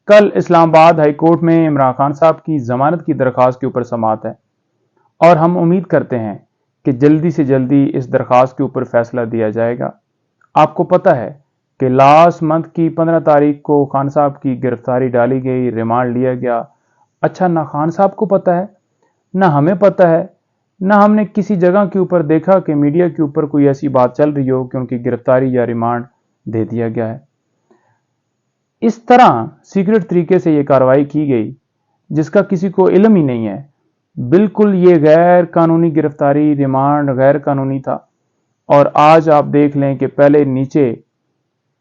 کل اسلام آباد high court میں عمران خان صاحب کی ضمانت کی درخواست کے اوپر سماعت ہے اور ہم امید کرتے ہیں کہ جلدی سے جلدی اس درخواست کے اوپر فیصلہ دیا جائے گا۔ آپ کو پتہ ہے کہ لاسٹ منتھ کی 15 تاریخ کو خان صاحب کی گرفتاری ڈالی گئی، ریمانڈ لیا گیا۔ اچھا، نہ خان صاحب کو پتہ ہے، نہ ہمیں پتہ ہے، نہ ہم نے کسی جگہ کے اوپر دیکھا کہ میڈیا کے اوپر کوئی ایسی بات چل رہی ہو کہ ان کی گرفتاری یا ریمانڈ دے دیا گیا ہے۔ اس طرح سیکرٹ طریقے سے یہ کارروائی کی گئی جس کا کسی کو علم ہی نہیں ہے۔ بالکل یہ غیر قانونی گرفتاری، ریمانڈ غیر قانونی تھا۔ اور آج آپ دیکھ لیں کہ پہلے نیچے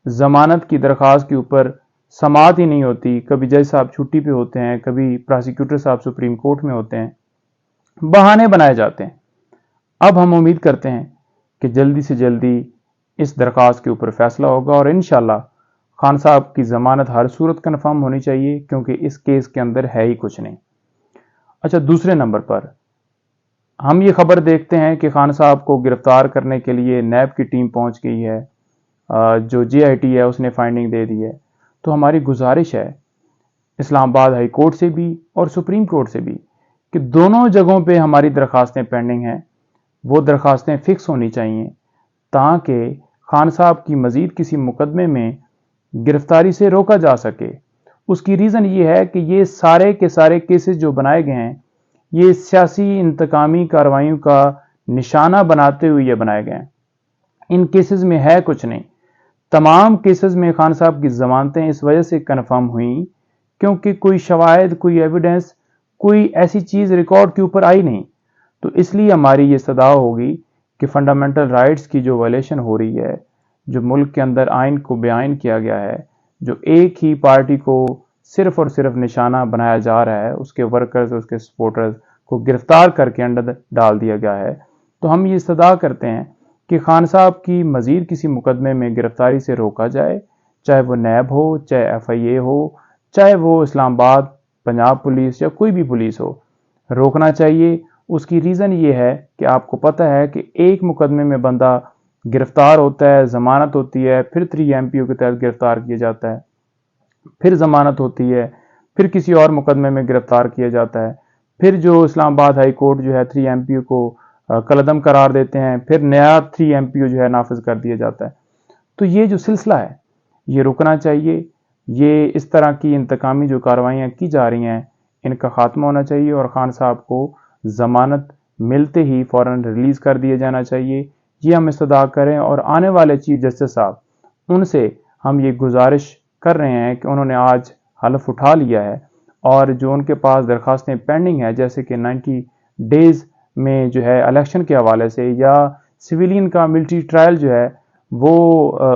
ضمانت کی درخواست کے اوپر سماعت ہی نہیں ہوتی، کبھی جج صاحب چھٹی پہ ہوتے ہیں، کبھی پراسیکیوٹر صاحب سپریم کورٹ میں ہوتے ہیں، بہانے بنائے جاتے ہیں۔ اب ہم امید کرتے ہیں کہ جلدی سے جلدی اس درخواست کے اوپر فیصلہ ہوگا اور انشاءاللہ خان صاحب کی ضمانت ہر صورت کنفرم ہونی چاہیے، کیونکہ اس کیس کے اندر ہے ہی کچھ نہیں۔ اچھا، دوسرے نمبر پر ہم یہ خبر دیکھتے ہیں کہ خان صاحب کو گرفتار کرنے کے لیے نیب کی ٹیم پہنچ گئی ہے، جو جے آئی ٹی ہے اس نے فائنڈنگ دے دی ہے۔ تو ہماری گزارش ہے اسلام آباد ہائی کورٹ سے بھی اور سپریم کورٹ سے بھی کہ دونوں جگہوں پہ ہماری درخواستیں پینڈنگ ہیں، وہ درخواستیں فکس ہونی چاہیے تاکہ خان صاحب کی مزید کسی مقدمے میں گرفتاری سے روکا جا سکے۔ اس کی ریزن یہ ہے کہ یہ سارے کے سارے کیسز جو بنائے گئے ہیں یہ سیاسی انتقامی کارروائیوں کا نشانہ بناتے ہوئے یہ بنائے گئے ہیں۔ ان کیسز میں ہے کچھ نہیں۔ تمام کیسز میں خان صاحب کی ضمانتیں اس وجہ سے کنفرم ہوئیں کیونکہ کوئی شواہد، کوئی ایویڈنس، کوئی ایسی چیز ریکارڈ کے اوپر آئی نہیں۔ تو اس لیے ہماری یہ صدا ہوگی کہ فنڈامنٹل رائٹس کی جو وائلیشن ہو رہی ہے، جو ملک کے اندر آئین کو بے آئین کیا گیا ہے، جو ایک ہی پارٹی کو صرف اور صرف نشانہ بنایا جا رہا ہے، اس کے ورکرز، اس کے سپورٹرز کو گرفتار کر کے انڈر ڈال دیا گیا ہے، تو ہم یہ استدعا کرتے ہیں کہ خان صاحب کی مزید کسی مقدمے میں گرفتاری سے روکا جائے، چاہے وہ نیب ہو، چاہے ایف آئی اے ہو، چاہے وہ اسلام آباد پنجاب پولیس یا کوئی بھی پولیس ہو، روکنا چاہیے۔ اس کی ریزن یہ ہے کہ آپ کو پتہ ہے کہ ایک مقدمے میں بندہ گرفتار ہوتا ہے، ضمانت ہوتی ہے، پھر 3 MPO کے تحت گرفتار کیا جاتا ہے، پھر ضمانت ہوتی ہے، پھر کسی اور مقدمے میں گرفتار کیا جاتا ہے، پھر جو اسلام آباد ہائی کورٹ جو ہے 3 MPO کو کالعدم قرار دیتے ہیں، پھر نیا 3 MPO جو ہے نافذ کر دیا جاتا ہے۔ تو یہ جو سلسلہ ہے یہ رکنا چاہیے۔ یہ اس طرح کی انتقامی جو کارروائیاں کی جا رہی ہیں ان کا خاتمہ ہونا چاہیے اور خان صاحب کو ضمانت ملتے ہی فوراً ریلیز کر دیا جانا چاہیے۔ یہ ہم استدعا کریں اور آنے والے چیف جسٹس صاحب ان سے ہم یہ گزارش کر رہے ہیں کہ انہوں نے آج حلف اٹھا لیا ہے اور جو ان کے پاس درخواستیں پینڈنگ ہیں، جیسے کہ 90 ڈیز میں جو ہے الیکشن کے حوالے سے یا سویلین کا ملٹری ٹرائل جو ہے وہ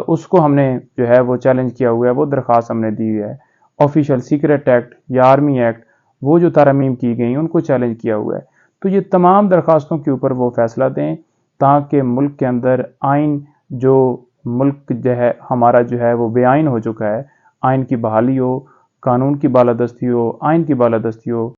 اس کو ہم نے جو ہے وہ چیلنج کیا ہوا ہے، وہ درخواست ہم نے دی ہوئی ہے۔ آفیشیل سیکرٹ ایکٹ یا آرمی ایکٹ وہ جو ترامیم کی گئی ان کو چیلنج کیا ہوا ہے۔ تو یہ تمام درخواستوں کے اوپر وہ فیصلہ دیں تاکہ ملک کے اندر آئین جو ملک جو ہے ہمارا جو ہے وہ بے آئین ہو چکا ہے، آئین کی بحالی ہو، قانون کی بالادستی ہو، آئین کی بالادستی ہو۔